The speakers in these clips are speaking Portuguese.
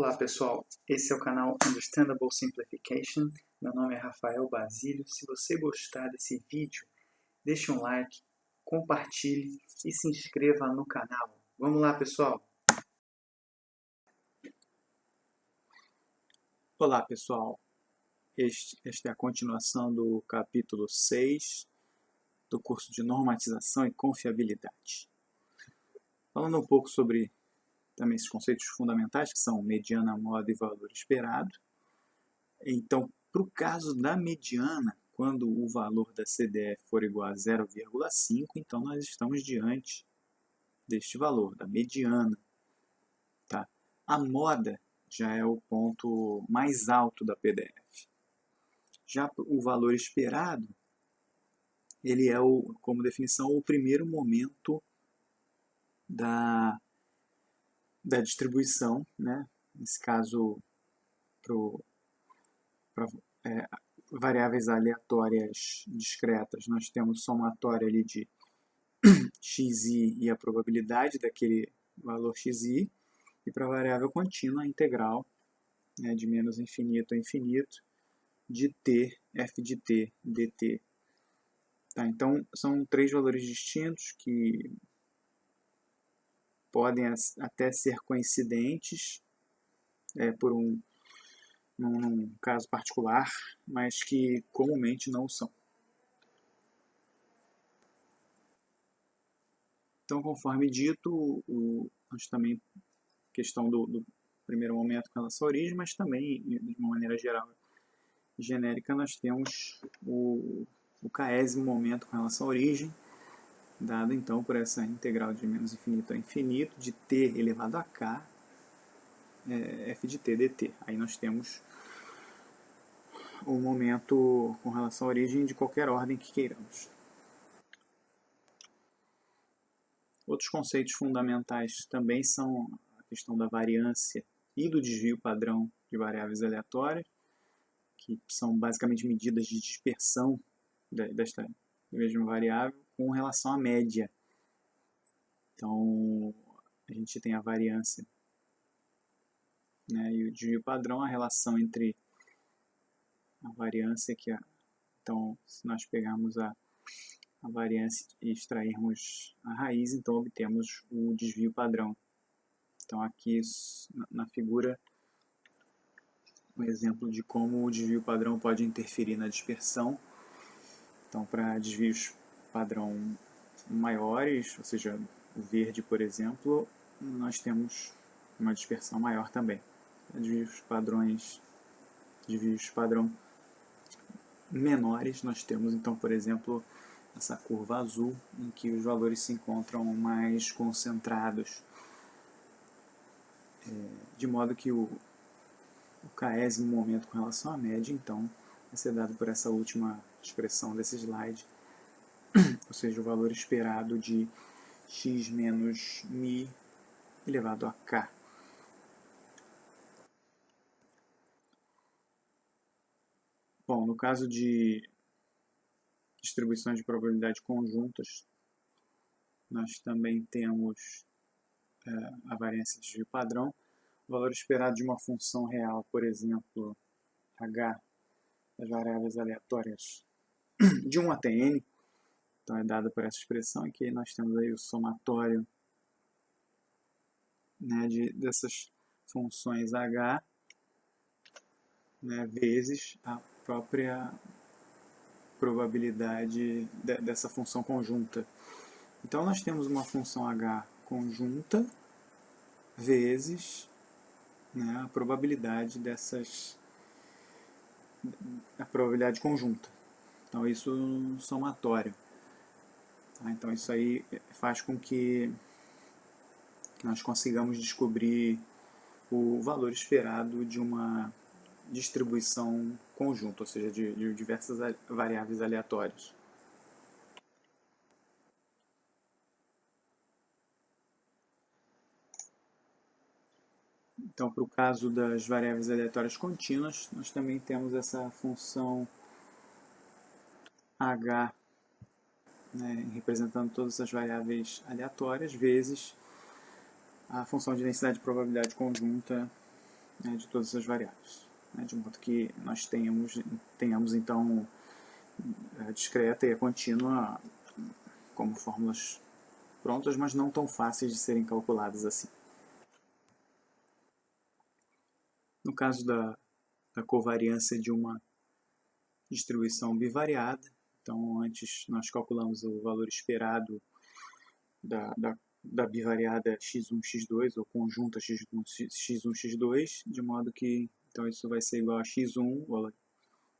Olá pessoal, esse é o canal Understandable Simplification, meu nome é Rafael Basílio. Se você gostar desse vídeo, deixe um like, compartilhe e se inscreva no canal. Vamos lá pessoal! Olá pessoal, esta é a continuação do capítulo 6 do curso de Normatização e Confiabilidade. Falando um pouco sobre também esses conceitos fundamentais, que são mediana, moda e valor esperado. Então, para o caso da mediana, quando o valor da CDE for igual a 0,5, então nós estamos diante deste valor, da mediana. Tá? A moda já é o ponto mais alto da PDF. Já o valor esperado, ele é, como definição, o primeiro momento da distribuição, né? Nesse caso, para variáveis aleatórias discretas, nós temos somatório ali de xi e a probabilidade daquele valor xi, e para variável contínua, a integral, né, de menos infinito a infinito, de t, f de t, dt. Tá, então, são três valores distintos que podem até ser coincidentes por num caso particular, mas que comumente não são. Então, conforme dito, nós também, questão do primeiro momento com relação à origem, mas também, de uma maneira geral, genérica, nós temos o késimo momento com relação à origem, dado então por essa integral de menos infinito a infinito, de t elevado a k, f de t dt. Aí nós temos o momento com relação à origem de qualquer ordem que queiramos. Outros conceitos fundamentais também são a questão da variância e do desvio padrão de variáveis aleatórias, que são basicamente medidas de dispersão desta mesma variável com relação à média. Então, a gente tem a variância, né, e o desvio padrão, a relação entre a variância, então, se nós pegarmos a variância e extrairmos a raiz, então obtemos o desvio padrão. Então, aqui na figura, um exemplo de como o desvio padrão pode interferir na dispersão. Então, para desvios padrão maiores, ou seja, o verde, por exemplo, nós temos uma dispersão maior também. Desvios padrão menores, nós temos, então, por exemplo, essa curva azul, em que os valores se encontram mais concentrados, de modo que o késimo momento com relação à média, então, vai ser dado por essa última expressão desse slide, ou seja, o valor esperado de x menos mi elevado a k. Bom, no caso de distribuições de probabilidade conjuntas, nós também temos a variância de desvio padrão. O valor esperado de uma função real, por exemplo, h, das variáveis aleatórias de 1 até n, então é dado por essa expressão, em que nós temos aí o somatório, né, dessas funções h, né, vezes a própria probabilidade dessa função conjunta. Então, nós temos uma função h conjunta vezes, né, a probabilidade a probabilidade conjunta. Então, isso é um somatório. Tá? Então, isso aí faz com que nós consigamos descobrir o valor esperado de uma distribuição conjunta, ou seja, de diversas variáveis aleatórias. Então, para o caso das variáveis aleatórias contínuas, nós também temos essa função h, né, representando todas as variáveis aleatórias, vezes a função de densidade de probabilidade conjunta né, de todas as variáveis, né, de modo que nós tenhamos então a discreta e a contínua como fórmulas prontas, mas não tão fáceis de serem calculadas assim. No caso da covariância de uma distribuição bivariada, então antes nós calculamos o valor esperado da bivariada x1, x2, ou conjunta x1, x2, de modo que então isso vai ser igual a x1,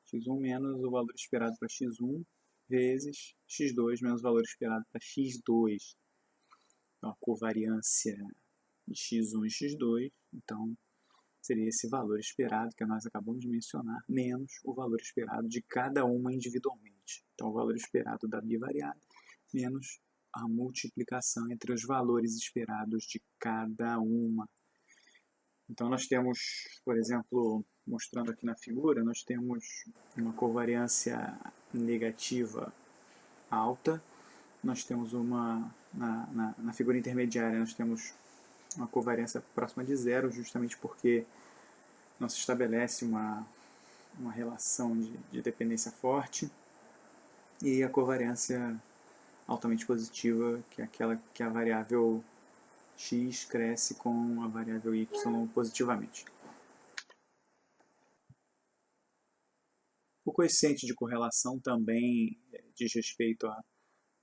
x1 menos o valor esperado para x1, vezes x2 menos o valor esperado para x2. Então, a covariância de x1 e x2, então seria esse valor esperado que nós acabamos de mencionar, menos o valor esperado de cada uma individualmente. Então, o valor esperado da bivariada menos a multiplicação entre os valores esperados de cada uma. Então, nós temos, por exemplo, mostrando aqui na figura, nós temos uma covariância negativa alta, nós temos na figura intermediária, nós temos uma covariância próxima de zero, justamente porque não se estabelece uma relação de dependência forte, e a covariância altamente positiva, que é aquela que a variável x cresce com a variável y positivamente. O coeficiente de correlação também diz respeito à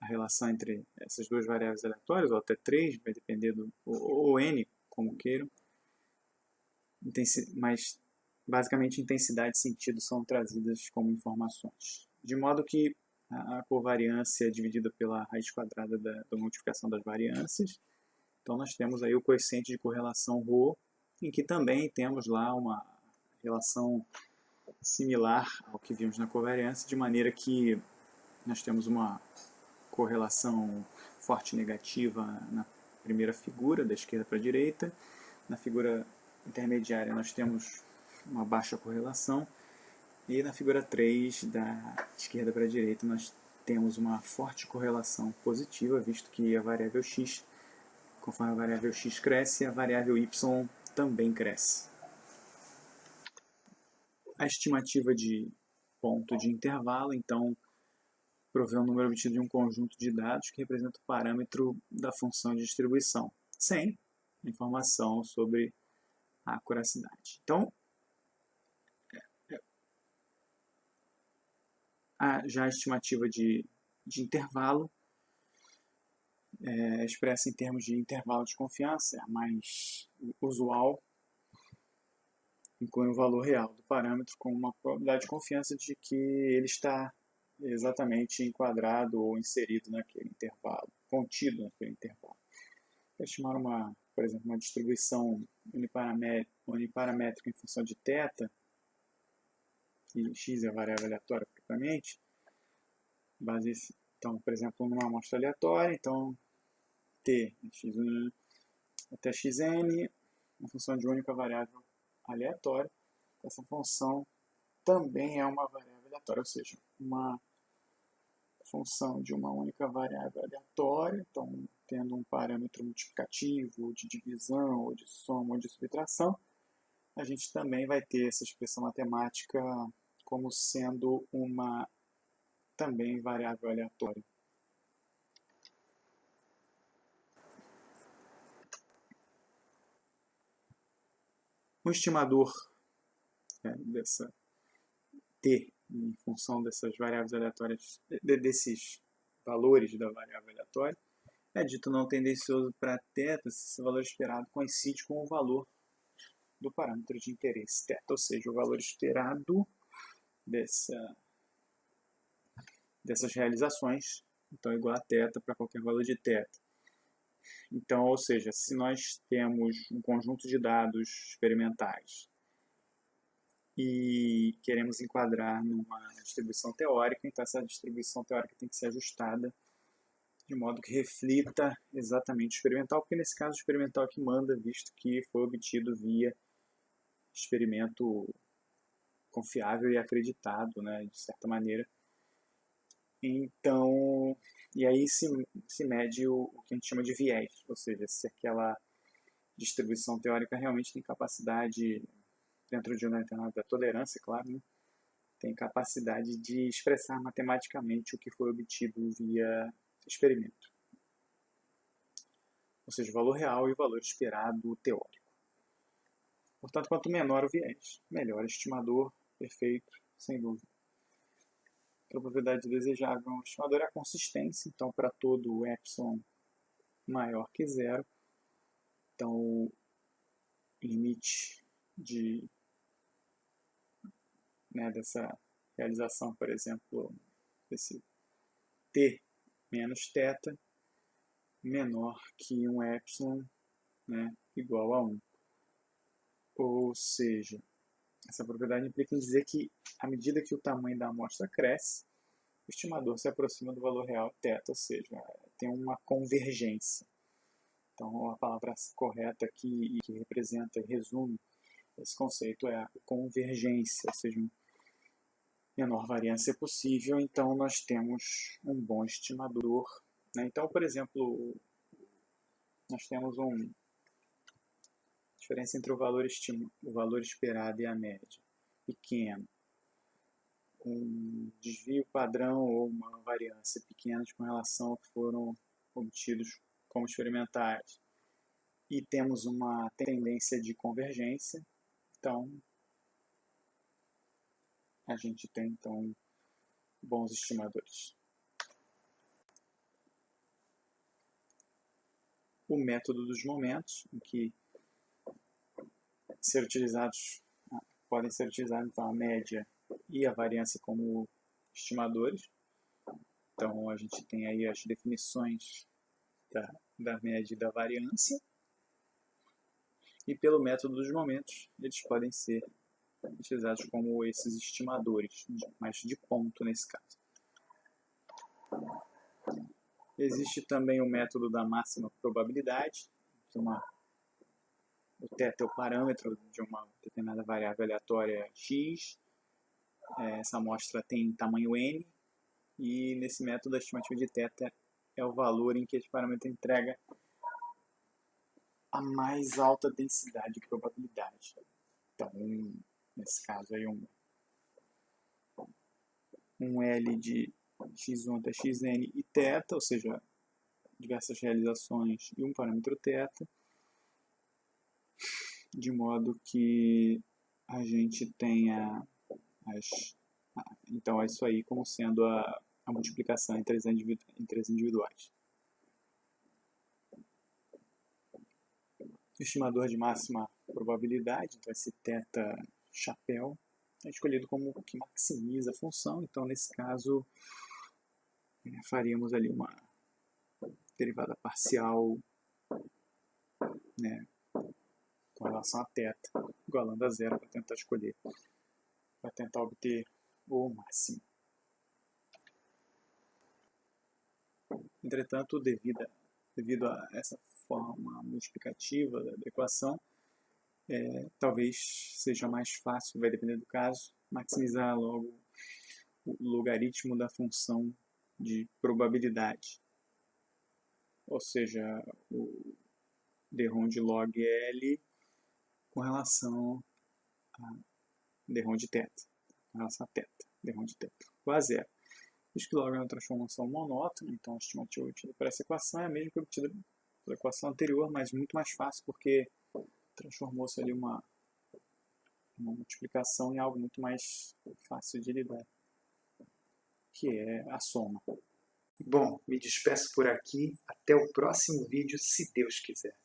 relação entre essas duas variáveis aleatórias, ou até três, vai depender ou n, como queiram, mas basicamente intensidade e sentido são trazidas como informações. De modo que a covariância é dividida pela raiz quadrada da multiplicação das variâncias. Então nós temos aí o coeficiente de correlação ρ, em que também temos lá uma relação similar ao que vimos na covariância, de maneira que nós temos uma correlação forte negativa na primeira figura, da esquerda para a direita. Na figura intermediária nós temos uma baixa correlação, e na figura 3, da esquerda para a direita, nós temos uma forte correlação positiva, visto que a variável x, conforme a variável x cresce, a variável y também cresce. A estimativa de ponto de intervalo, então, provê um número obtido de um conjunto de dados que representa o parâmetro da função de distribuição, sem informação sobre a acuracidade. Então, já a estimativa de intervalo é expressa em termos de intervalo de confiança, é a mais usual, inclui o valor real do parâmetro com uma probabilidade de confiança de que ele está exatamente enquadrado ou inserido naquele intervalo, contido naquele intervalo. Para estimar por exemplo, uma distribuição uniparamétrica em função de θ, e x é a variável aleatória propriamente, então, por exemplo, numa amostra aleatória, então t x1 até xn, uma função de única variável aleatória. Essa função também é uma variável aleatória, ou seja, uma função de uma única variável aleatória, então tendo um parâmetro multiplicativo, ou de divisão, ou de soma, ou de subtração, a gente também vai ter essa expressão matemática como sendo uma também variável aleatória. Um estimador dessa t em função dessas variáveis aleatórias, desses valores da variável aleatória, é dito não tendencioso para θ se esse valor esperado coincide com o valor do parâmetro de interesse θ, ou seja, o valor esperado dessas realizações, então igual a θ para qualquer valor de θ. Então, ou seja, se nós temos um conjunto de dados experimentais e queremos enquadrar numa distribuição teórica, então essa distribuição teórica tem que ser ajustada de modo que reflita exatamente o experimental, porque nesse caso o experimental que manda, visto que foi obtido via experimento confiável e acreditado, né, de certa maneira. Então, e aí se mede o que a gente chama de viés, ou seja, se aquela distribuição teórica realmente tem capacidade dentro de uma determinada tolerância, claro, né, tem capacidade de expressar matematicamente o que foi obtido via experimento. Ou seja, o valor real e o valor esperado teórico. Portanto, quanto menor o viés, melhor o estimador, perfeito, sem dúvida. Outra propriedade desejável de um estimador é a consistência. Então, para todo o epsilon maior que zero, então o limite dessa realização, por exemplo, desse t menos θ menor que um epsilon, né, igual a 1. Ou seja, essa propriedade implica em dizer que, à medida que o tamanho da amostra cresce, o estimador se aproxima do valor real θ, ou seja, tem uma convergência. Então, a palavra correta aqui, que representa e resume esse conceito, é a convergência, ou seja, menor variância possível, então nós temos um bom estimador. Né? Então, por exemplo, nós temos uma diferença entre o valor esperado e a média, pequeno. Um desvio padrão ou uma variância pequena com relação ao que foram obtidos como experimentais. E temos uma tendência de convergência, então a gente tem então bons estimadores. O método dos momentos, em que podem ser utilizados então, a média e a variância como estimadores. Então a gente tem aí as definições da média e da variância. E pelo método dos momentos, eles podem ser utilizados como esses estimadores, mas de ponto nesse caso. Existe também o método da máxima probabilidade, que o θ é o parâmetro de uma determinada variável aleatória x. Essa amostra tem tamanho n, e nesse método a estimativa de θ é o valor em que esse parâmetro entrega a mais alta densidade de probabilidade. Então, nesse caso aí um L de x1 até xn e θ, ou seja, diversas realizações e um parâmetro θ, de modo que a gente tenha então é isso aí como sendo a multiplicação entre as individuais. O estimador de máxima probabilidade, então esse θ chapéu, é escolhido como o que maximiza a função. Então, nesse caso, faríamos ali uma derivada parcial, né, com relação a θ, igualando a zero para tentar escolher, para tentar obter o máximo. Entretanto, devido a essa forma multiplicativa da equação, talvez seja mais fácil, vai depender do caso, maximizar logo o logaritmo da função de probabilidade. Ou seja, o d-ROM de log L com relação a d-ROM de θ, com relação a θ, d-ROM de θ, igual a zero. Visto que log é uma transformação monótona, então a estimativa obtida por essa equação é a mesma que obtida pela equação anterior, mas muito mais fácil porque transformou-se ali uma multiplicação em algo muito mais fácil de lidar, que é a soma. Bom, me despeço por aqui. Até o próximo vídeo, se Deus quiser.